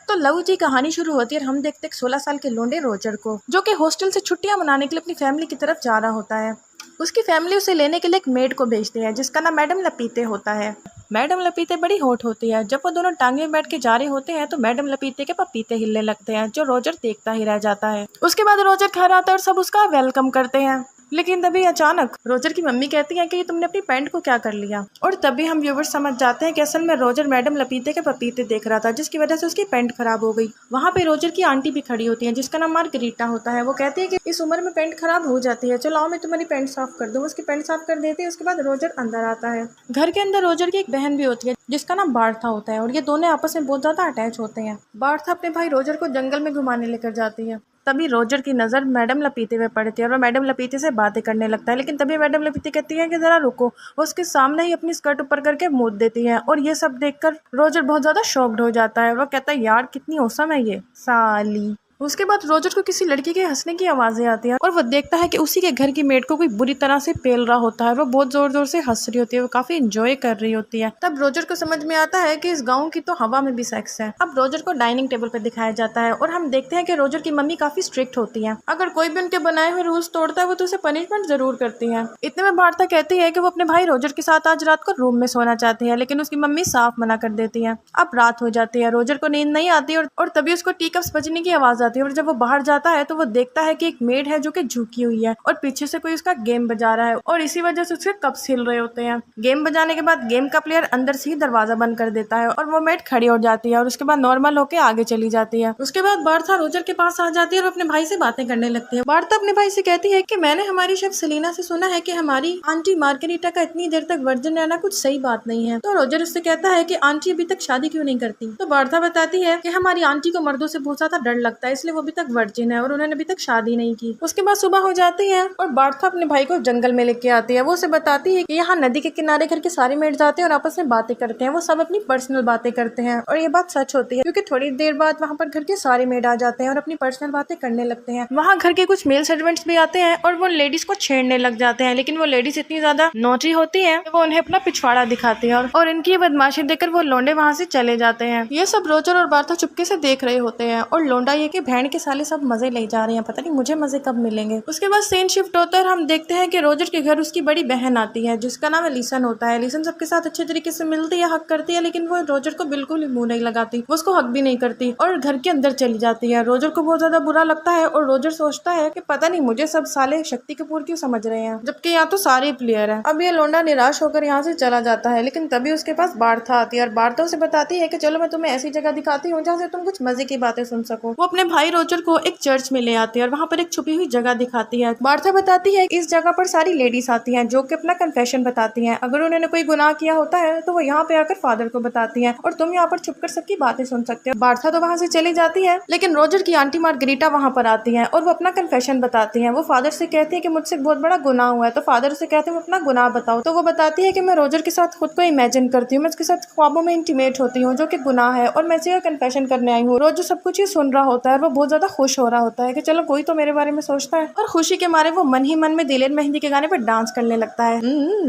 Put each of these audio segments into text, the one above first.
तो लव जी कहानी शुरू होती है और हम देखते हैं 16 साल के लोंडे रोजर को, जो कि हॉस्टल से छुट्टियां मनाने के लिए अपनी फैमिली की तरफ जा रहा होता है। उसकी फैमिली उसे लेने के लिए एक मेड को भेजती है जिसका नाम मैडम लपीते होता है। मैडम लपीते बड़ी हॉट होती है। जब वो दोनों टांगे में बैठ के जा रहे होते हैं तो मैडम लपीते के पपीते हिलने लगते हैं, जो रोजर देखता ही रह जाता है। उसके बाद रोजर घर आता है और सब उसका वेलकम करते हैं। लेकिन तभी अचानक रोजर की मम्मी कहती है कि ये तुमने अपनी पैंट को क्या कर लिया। और तभी हम व्यूवर्स समझ जाते हैं कि असल में रोजर मैडम लपीते के पपीते देख रहा था, जिसकी वजह से उसकी पैंट खराब हो गई। वहाँ पे रोजर की आंटी भी खड़ी होती है जिसका नाम मार्गरीटा होता है। वो कहती है कि इस उम्र में पैंट खराब हो जाती है, चलो आओ मैं तुम्हारी पैंट साफ कर दूँ। उसकी पैंट साफ कर देती है। उसके बाद रोजर अंदर आता है। घर के अंदर रोजर की एक बहन भी होती है जिसका नाम बार्था होता है और ये दोनों आपस में बहुत ज्यादा अटैच होते हैं। बार्था अपने भाई रोजर को जंगल में घुमाने लेकर जाती है। तभी रोजर की नज़र मैडम लपीते पे पड़ती है और वो मैडम लपीते से बातें करने लगता है। लेकिन तभी मैडम लपीते कहती है कि ज़रा रुको। वो उसके सामने ही अपनी स्कर्ट ऊपर करके मूत देती है और ये सब देखकर रोजर बहुत ज़्यादा शॉक्ड हो जाता है। वो कहता है यार कितनी औसम है ये साली। उसके बाद रोजर को किसी लड़की के हंसने की आवाज़ें आती है और वो देखता है कि उसी के घर की मेड को कोई बुरी तरह से पेल रहा होता है। वो बहुत जोर जोर से हंस रही होती है, वो काफी इंजॉय कर रही होती है। तब रोजर को समझ में आता है कि इस गांव की तो हवा में भी सेक्स है। अब रोजर को डाइनिंग टेबल पर दिखाया जाता है और हम देखते हैं कि रोजर की मम्मी काफी स्ट्रिक्ट होती है। अगर कोई भी उनके बनाए हुए रूल्स तोड़ता है वो तो उसे पनिशमेंट जरूर करती है। इतने में वार्ता कहती है कि वो अपने भाई रोजर के साथ आज रात को रूम में सोना चाहती है, लेकिन उसकी मम्मी साफ मना कर देती है। अब रात हो जाती है, रोजर को नींद नहीं आती और तभी उसको टी कप्स बजने की आवाज आती है और जब वो बाहर जाता है तो वो देखता है कि एक मेड है जो कि झुकी हुई है और पीछे से कोई उसका गेम बजा रहा है और इसी वजह से उसके कप्स हिल रहे होते हैं। गेम बजाने के बाद गेम का प्लेयर अंदर से ही दरवाजा बंद कर देता है और वो मेड खड़ी हो जाती है और उसके बाद नॉर्मल होके आगे चली जाती है। उसके बाद बार्था रोजर के पास आ जाती है और अपने भाई से बातें करने लगती है। बार्था अपने भाई से कहती है कि मैंने हमारी शेफ सेलिना से सुना है कि हमारी आंटी मार्गरीटा का इतनी देर तक वर्जिन रहना कुछ सही बात नहीं है। तो रोजर उससे कहता है कि आंटी अभी तक शादी क्यों नहीं करती। तो बार्था बताती है कि हमारी आंटी को मर्दों से बहुत ज्यादा डर लगता है, इसलिए वो अभी तक वर्जिन है और उन्होंने अभी तक शादी नहीं की। उसके बाद सुबह हो जाती है और बार्था अपने भाई को जंगल में लेके आती है। वो उसे बताती है कि यहाँ नदी के किनारे घर के सारे मेड जाते हैं और आपस में बातें करते हैं। वो सब अपनी पर्सनल बातें करते हैं और ये बात सच होती है क्योंकि थोड़ी देर बाद वहाँ पर घर के सारे मेड आ जाते हैं और अपनी पर्सनल बातें करने लगते हैं। वहाँ घर के कुछ मेल सर्वेंट्स भी आते हैं और वो लेडीज को छेड़ने लग जाते हैं, लेकिन वो लेडीज इतनी ज्यादा नोटी होती है वो उन्हें अपना पिछवाड़ा दिखाती है और इनकी बदमाशी देखकर वो लोंडे वहाँ से चले जाते हैं। ये सब रोजर और बार्था चुपके से देख रहे होते हैं और लोंडा ये कि बहन के साले सब मजे ले जा रहे हैं, पता नहीं मुझे मजे कब मिलेंगे। उसके बाद सीन शिफ्ट होता है और हम देखते हैं कि रोजर के घर उसकी बड़ी बहन आती है जिसका नाम एलिसन होता है। एलिसन सबके साथ अच्छे तरीके से मिलती है, हक करती है, लेकिन वो रोजर को बिल्कुल ही मुंह नहीं लगाती। वो उसको हक भी नहीं करती और घर के अंदर चली जाती है। रोजर को बहुत ज्यादा बुरा लगता है और रोजर सोचता है कि पता नहीं मुझे सब साले शक्ति कपूर क्यों समझ रहे हैं, जबकि यहाँ तो सारे प्लेयर हैं। अब ये लोंडा निराश होकर यहाँ से चला जाता है, लेकिन तभी उसके पास बार्था आती है और बार्था उसे बताती है कि चलो मैं तुम्हें ऐसी जगह दिखाती हूँ जहाँ से तुम कुछ मजे की बातें सुन सको। वो अपने भाई रोजर को एक चर्च में ले आती है और वहाँ पर एक छुपी हुई जगह दिखाती है। बार्था बताती है इस जगह पर सारी लेडीज आती हैं जो कि अपना कन्फेशन बताती हैं। अगर उन्होंने कोई गुनाह किया होता है तो वो यहाँ पे आकर फादर को बताती हैं और तुम यहाँ पर छुपकर सबकी बातें सुन सकते हो। बार्था तो वहाँ से चली जाती है, लेकिन रोजर की आंटी मार्गरीटा वहाँ पर आती है और वो अपना कन्फेशन बताती है। वो फादर से कहती है कि मुझसे बहुत बड़ा गुनाह हुआ है। तो फादर से कहते हैं अपना गुनाह बताओ। तो वो बताती है कि मैं रोजर के साथ खुद को इमेजिन करती हूँ, मैं उसके साथ ख्वाबों में इंटीमेट होती हूँ जो कि गुनाह है और मैं इसे कन्फेशन करने आई हूँ। रोजर सब कुछ ही सुन रहा होता है, वो बहुत ज्यादा खुश हो रहा होता है कि चलो कोई तो मेरे बारे में सोचता है और खुशी के मारे वो मन ही मन में दिलेर मेहंदी के गाने पर डांस करने लगता है।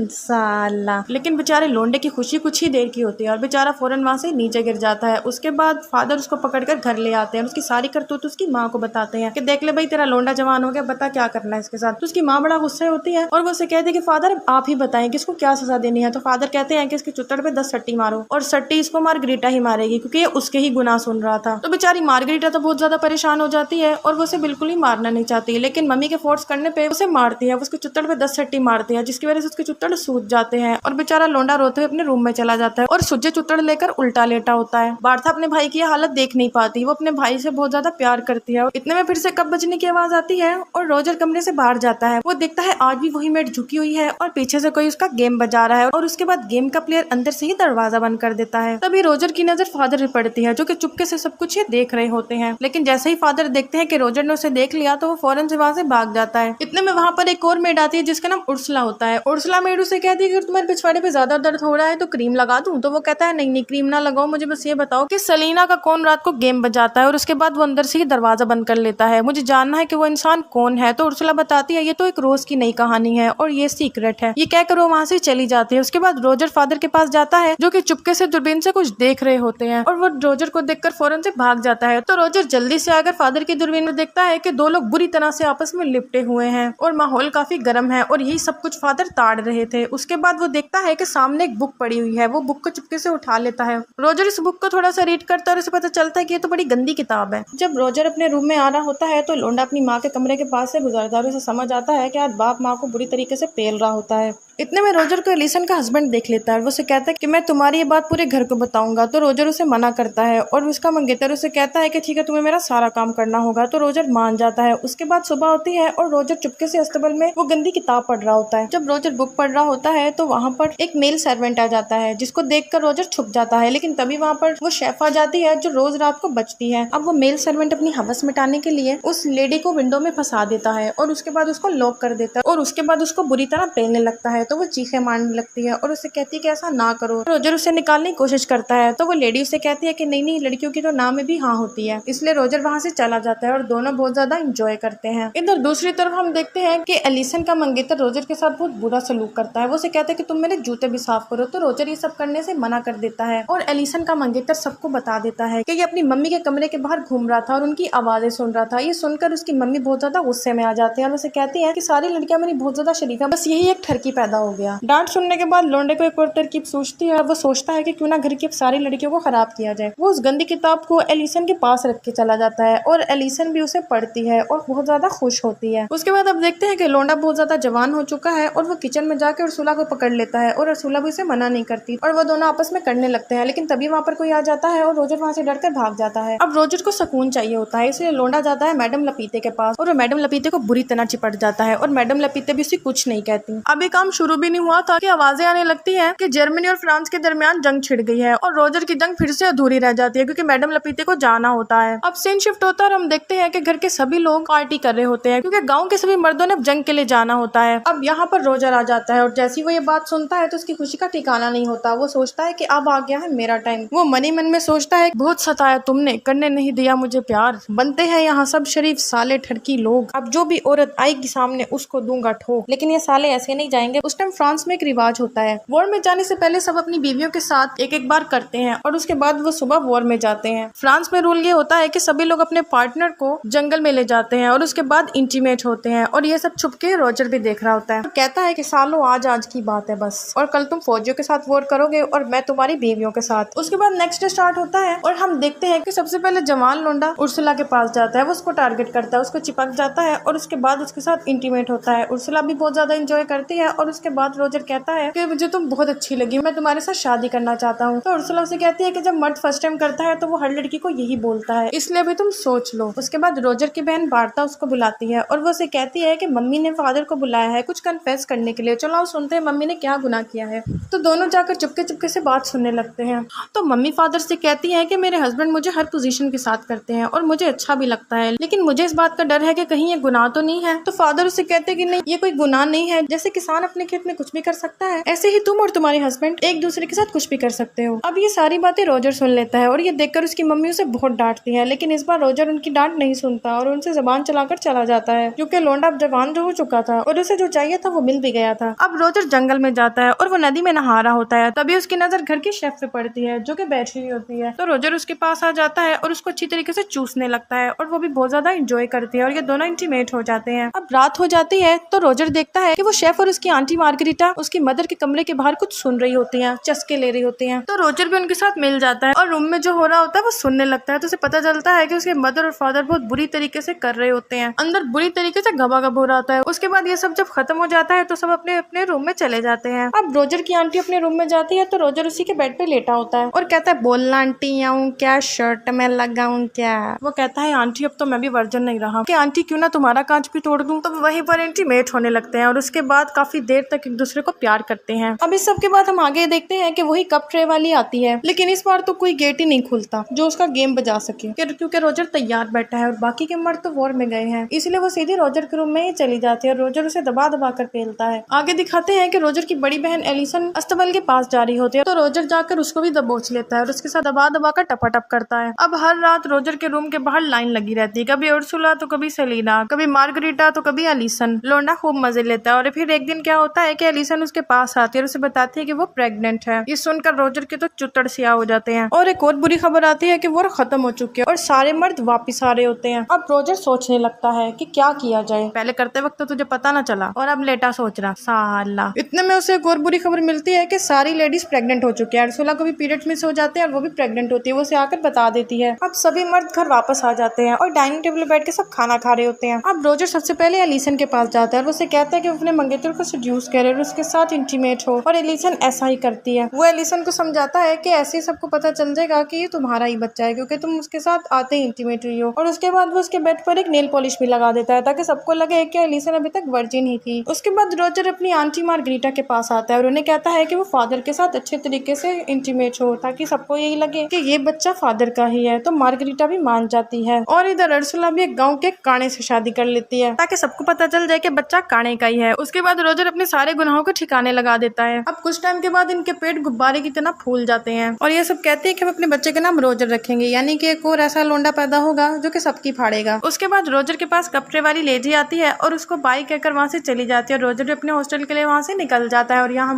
साला। लेकिन बेचारे लोंडे की खुशी कुछ ही देर की होती है और बेचारा फौरन वहां से नीचे गिर जाता है। उसके बाद फादर उसको पकड़कर घर ले आते हैं, उसकी सारी करतूत उसकी माँ को बताते हैं कि देख ले भाई तेरा लोंडा जवान हो गया, बता क्या करना है इसके साथ। तो उसकी माँ बड़ा गुस्से होती है और वो उसे कहती है कि फादर आप ही बताएं कि इसको क्या सजा देनी है। तो फादर कहते हैं कि इसके चुत्तड़ पे 10 सट्टी मारो और सट्टी इसको मार्गरीटा ही मारेगी क्योंकि ये उसके ही गुनाह सुन रहा था। तो बेचारी मार्गरीटा तो बहुत ज्यादा परेशान हो जाती है और वो उसे बिल्कुल ही मारना नहीं चाहती, लेकिन मम्मी के फोर्स करने पे उसे मारती है। उसके चुत्तड़ पे 10 सट्टी मारती है जिसकी वजह से उसके चुत्तड़ सूज जाते हैं और बेचारा लोंडा रोते हुए अपने रूम में चला जाता है और सुज्जे चुत्तड़ लेकर उल्टा लेटा होता है। बार्था अपने भाई की हालत देख नहीं पाती, वो अपने भाई से बहुत ज्यादा प्यार करती है। इतने में फिर से कप बजने की आवाज आती है और रोजर कमरे से बाहर जाता है। वो देखता है आज भी वही मेड झुकी हुई है और पीछे से कोई उसका गेम बजा रहा है और उसके बाद गेम का प्लेयर अंदर से ही दरवाजा बंद कर देता है। तभी रोजर की नजर फादर पे पड़ती है जो कि चुपके से सब कुछ ये देख रहे होते हैं, लेकिन जैसे जैसे ही फादर देखते हैं कि रोजर ने उसे देख लिया तो वो फौरन से वहाँ से भाग जाता है। इतने में वहाँ पर एक और मेड आती है जिसका नाम उर्सुला होता है। उर्सुला मेड उसे कहती है कि तुम्हारे पिछवाड़े पे ज्यादा दर्द हो रहा है तो क्रीम लगा दूं। तो वो कहता है नहीं क्रीम ना लगाओ, मुझे बस ये बताओ कि सेलिना का कौन रात को गेम बजाता है। और उसके बाद वो अंदर से ही दरवाजा बंद कर लेता है। मुझे जानना है कि वो इंसान कौन है। तो उर्सुला बताती है ये तो एक रोज की नई कहानी है और ये सीक्रेट है। ये कहकर वो वहाँ से चली जाती है। उसके बाद रोजर फादर के पास जाता है जो कि चुपके से दूरबीन से कुछ देख रहे होते हैं और वो रोजर को देखकर फौरन से भाग जाता है। तो रोजर जल्दी से आकर फादर की दूरबीन में देखता है कि दो लोग बुरी तरह से आपस में लिपटे हुए हैं और माहौल काफी गर्म है और यही सब कुछ फादर ताड़ रहे थे। उसके बाद वो देखता है कि सामने एक बुक पड़ी हुई है। वो बुक को चुपके से उठा लेता है। रोजर इस बुक को थोड़ा सा रीड करता है और उसे पता चलता है कि ये तो बड़ी गंदी किताब है। जब रोजर अपने रूम में आ रहा होता है तो लोंडा अपनी माँ के कमरे के पास से गुजरता है और उसे समझ आता है कि आज बाप माँ को बुरी तरीके से पेल रहा होता है। इतने में रोजर को एलिसन का हस्बैंड देख लेता है। वो उसे कहता है कि मैं तुम्हारी ये बात पूरे घर को बताऊंगा। तो रोजर उसे मना करता है और उसका मंगेतर उसे कहता है कि ठीक है तुम्हें मेरा सारा काम करना होगा। तो रोजर मान जाता है। उसके बाद सुबह होती है और रोजर चुपके से अस्तबल में वो गंदी किताब पढ़ रहा होता है। जब रोजर बुक पढ़ रहा होता है तो वहाँ पर एक मेल सर्वेंट आ जाता है जिसको देखकर रोजर छुप जाता है। लेकिन तभी वहाँ पर वो शेफ आ जाती है जो रोज रात को बचती है। अब वो मेल सर्वेंट अपनी हवस मिटाने के लिए उस लेडी को विंडो में फंसा देता है और उसके बाद उसको लॉक कर देता है और उसके बाद उसको बुरी तरह पेलने लगता है। तो वो चीखें मारने लगती है और उसे कहती है कि ऐसा ना करो। रोजर उसे निकालने की कोशिश करता है तो वो लेडी उसे कहती है कि नहीं लड़कियों की तो नाम में भी हाँ होती है। इसलिए रोजर वहाँ से चला जाता है और दोनों बहुत ज्यादा इंजॉय करते हैं। इधर दूसरी तरफ हम देखते हैं कि एलिसन का मंगेतर रोजर के साथ बहुत बुरा सलूक करता है। वो उसे कहता है कि तुम मेरे जूते भी साफ करो। तो रोजर ये सब करने से मना कर देता है और एलिसन का मंगेतर सबको बता देता है कि ये अपनी मम्मी के कमरे के बाहर घूम रहा था और उनकी आवाजें सुन रहा था। ये सुनकर उसकी मम्मी बहुत ज्यादा गुस्से में आ जाती है और उसे कहती है कि सारी लड़कियां मेरी बहुत ज्यादा शरीफ है, बस यही एक ठरकी पैदा हो गया। डांट सुनने के बाद लोंडे को एक और तरकीब सोचती है। वो सोचता है कि क्यों ना घर की सारी लड़कियों को खराब किया जाए। वो उस गंदी किताब को एलिसन के पास रख के चला जाता है और एलिसन भी उसे पढ़ती है और बहुत ज्यादा खुश होती है। उसके बाद अब देखते हैं कि लोंडा बहुत ज्यादा जवान हो चुका है और वो किचन में जाकर उर्सुला को पकड़ लेता है और उर्सुला भी उसे मना नहीं करती और वो दोनों आपस में करने लगते हैं। लेकिन तभी वहाँ पर कोई आ जाता है और रोजर वहाँ से डरकर भाग जाता है। अब रोजर को सुकून चाहिए होता है इसलिए लोंडा जाता है मैडम लपीते के पास और वो मैडम लपीते को बुरी तरह चिपट जाता है और मैडम लपीते भी उसे कुछ नहीं कहती। अभी काम शुरू भी नहीं हुआ था कि आवाजें आने लगती है कि जर्मनी और फ्रांस के दरमियान जंग छिड़ गई है और रोजर की जंग फिर से अधूरी रह जाती है क्योंकि मैडम लपीते को जाना होता है। अब सीन शिफ्ट होता है और हम देखते हैं कि घर के सभी लोग पार्टी कर रहे होते हैं क्योंकि गांव के सभी मर्दों ने जंग के लिए जाना होता है। अब यहाँ पर रोजर आ जाता है और जैसी वो ये बात सुनता है तो उसकी खुशी का ठिकाना नहीं होता। वो सोचता है कि अब आ गया है मेरा टाइम। वो मन ही मन में सोचता है बहुत सताया तुमने, करने नहीं दिया मुझे प्यार। बनते हैं यहाँ सब शरीफ साले ठरकी लोग। अब जो भी औरत आएगी सामने उसको दूंगा ठोक। लेकिन ये साले ऐसे नहीं जाएंगे। उस टाइम फ्रांस में एक रिवाज होता है, वॉर में जाने से पहले सब अपनी बीवियों के साथ एक एक बार करते हैं और उसके बाद वो सुबह वॉर में जाते हैं। फ्रांस में रूल ये होता है कि सभी लोग अपने पार्टनर को जंगल में ले जाते हैं और उसके बाद इंटीमेट होते हैं और ये सब छुपके रोजर भी देख रहा होता है। कहता है कि सालों आज की बात है बस, और कल तुम फौजियों के साथ वॉर करोगे और मैं तुम्हारी बीवियों के साथ। उसके बाद नेक्स्ट डे स्टार्ट होता है और हम देखते हैं कि सबसे पहले जवान लोंडा उर्सुला के पास जाता है। वो उसको टारगेट करता है, उसको चिपक जाता है और उसके बाद उसके साथ इंटीमेट होता है। उर्सुला भी बहुत ज्यादा इंजॉय करती है और उसके बाद रोजर कहता है कि मुझे तुम बहुत अच्छी लगी, मैं तुम्हारे साथ शादी करना चाहता हूँ। तो उर्सुला उसे कहती है कि जब मर्द फर्स्ट टाइम करता है तो वो हर लड़की को यही बोलता है, इसलिए अभी तुम सोच लो। उसके बाद रोजर की बहन बार्ता उसको बुलाती है और वो उसे कहती है कि मम्मी ने फादर को बुलाया है कुछ कन्फेस करने के लिए, चलो आओ सुनते हैं मम्मी ने क्या गुनाह किया है। तो दोनों जाकर चुपके चुपके से बात सुनने लगते हैं। तो मम्मी फादर से कहती है कि मेरे हस्बैंड मुझे हर पोजीशन के साथ करते हैं और मुझे अच्छा भी लगता है, लेकिन मुझे इस बात का डर है कि कहीं ये गुनाह तो नहीं है। तो फादर उसे कहते हैं कि नहीं, ये कोई गुनाह नहीं है। जैसे किसान अपने खेत में कुछ भी कर सकता है, ऐसे ही तुम और तुम्हारे हस्बैंड एक दूसरे के साथ कुछ भी कर सकते हो। अब ये सारी बातें रोजर सुन लेता है और ये देखकर उसकी मम्मी उसे बहुत डांटती है, लेकिन इस बार रोजर उनकी डांट नहीं सुनता और उनसे जबान चलाकर चला जाता है क्योंकि लोंडा अब जवान हो चुका था और उसे जो चाहिए था वो मिल भी गया था। अब रोजर जंगल में जाता है और वो नदी में नहा रहा होता है। तभी उसकी नजर घर की शेफ पे पड़ती है जो कि बैठी हुई होती है। तो रोजर उसके पास आ जाता है और उसको अच्छी तरीके से चूसने लगता है और वो भी बहुत ज्यादा इंजॉय करती है और ये दोनों इंटीमेट हो जाते हैं। अब रात हो जाती है तो रोजर देखता है कि वो शेफ और उसकी आंटी मार्गरीटा उसकी मदर के कमरे के बाहर कुछ सुन रही होती है, चस्के ले रही होती है। तो रोजर भी उनके साथ मिल जाता है और रूम में जो हो रहा होता है वो सुनने लगता है। तो उसे पता चलता है कि उसके मदर और फादर बहुत बुरी तरीके से कर रहे होते हैं, अंदर बुरी तरीके से घबाघब हो रहा होता है। उसके बाद ये सब जब खत्म हो जाता है तो सब अपने अपने रूम में चले जाते हैं। अब रोजर की आंटी अपने रूम में जाती है तो रोजर उसी के बेड पे लेटा होता है और कहता है बोलना आंटी आऊं क्या, शर्ट में लगाऊं क्या। वो कहता है आंटी अब तो मैं भी वर्जन नहीं रहा कि आंटी क्यों ना तुम्हारा कांच भी तोड़ दूं। तो वहीं पर इंटीमेट होने लगते हैं और उसके बाद काफी देर तक एक दूसरे को प्यार करते हैं। अब इस सब के बाद हम आगे देखते हैं कि वही कप ट्रे वाली आती है, लेकिन इस बार तो कोई गेट ही नहीं खुलता जो उसका गेम बजा सके, क्योंकि के रोजर तैयार बैठा है और बाकी के मर्द तो वॉर में गए हैं, इसलिए वो सीधे रोजर के रूम में ही चली जाती है और रोजर उसे दबा दबा कर पेलता है। आगे दिखाते हैं कि रोजर की बड़ी बहन एलिसन अस्तबल के पास जा रही होती है तो रोजर जाकर उसको भी दबोच लेता है और उसके साथ दबा दबा कर टपाटप करता है। अब हर रात रोजर के रूम के बाहर लाइन लगी रहती है, कभी उर्सुला तो कभी सेलिना, कभी मार्गरीटा तो कभी एलिसन। लोंडा खूब मजे लेता है और फिर एक दिन क्या होता है कि एलिसन उसके पास आती है और उसे बताती है कि वो प्रेग्नेंट है। ये सुनकर रोजर के तो चुत्तर सिया हो जाते हैं और एक और बुरी खबर आती है कि वॉर खत्म हो चुकी है और सारे मर्द वापिस आ रहे होते हैं। अब रोजर सोचने लगता है कि क्या किया जाए, पहले करते वक्त तो तुझे पता ना चला और अब लेटा सोच रहा साला। इतने में उसे एक और बुरी खबर मिलती है कि सारी लेडीज प्रेग्नेंट हो चुकी है। उर्सुला को भी पीरियड्स मिस हो जाते हैं और वो भी प्रेग्नेंट होती है, वो उसे आकर बता देती है। अब सभी मर्द घर वापस आ जाते हैं और डाइनिंग टेबल पर बैठ के सब खाना खा रहे होते हैं। अब रोजर सबसे पहले एलिसन के पास जाता है और वो उसे कहता है कि वो अपने मंगेतर को सेड्यूस करे और उसके साथ इंटीमेट हो, और एलिसन ऐसा ही करती है। वो एलिसन को समझाता है कि ऐसे ही सबको पता चल जाएगा कि ये तुम्हारा ही बच्चा है क्योंकि तुम उसके साथ आते ही इंटीमेट हुई हो। और उसके बाद वो उसके बेड पर एक नेल पॉलिश भी लगा देता है ताकि सबको लगे कि एलिसन अभी तक वर्जिन ही थी। उसके बाद रोजर अपनी आंटी मार्गरीटा के पास आता है और उन्हें कहता है कि वो फादर के साथ अच्छे तरीके से इंटीमेट हो ताकि सबको यही लगे कि ये बच्चा फादर का ही है। तो मार्गरीटा भी मान जाती है और इधर उर्सुला भी एक गाँव के काणे से शादी कर लेती है ताकि सबको पता चल जाए कि बच्चा काणे का ही है। उसके बाद रोजर अपने सारे गुनाहों को ठिकाने लगा देता है। अब कुछ टाइम के बाद इनके पेट गुब्बारे की तरह फूल जाते हैं और ये सब कहते हैं कि हम अपने बच्चे का नाम रोजर रखेंगे, यानी कि एक और ऐसा लोंडा पैदा होगा जो कि सबकी फाड़ेगा। उसके बाद रोजर के पास कपड़े वाली लेडी आती है और उसको बाय कहकर वहां से चली जाती है और रोजर भी अपने हॉस्टल के लिए वहां से निकल जाता है। और यहाँ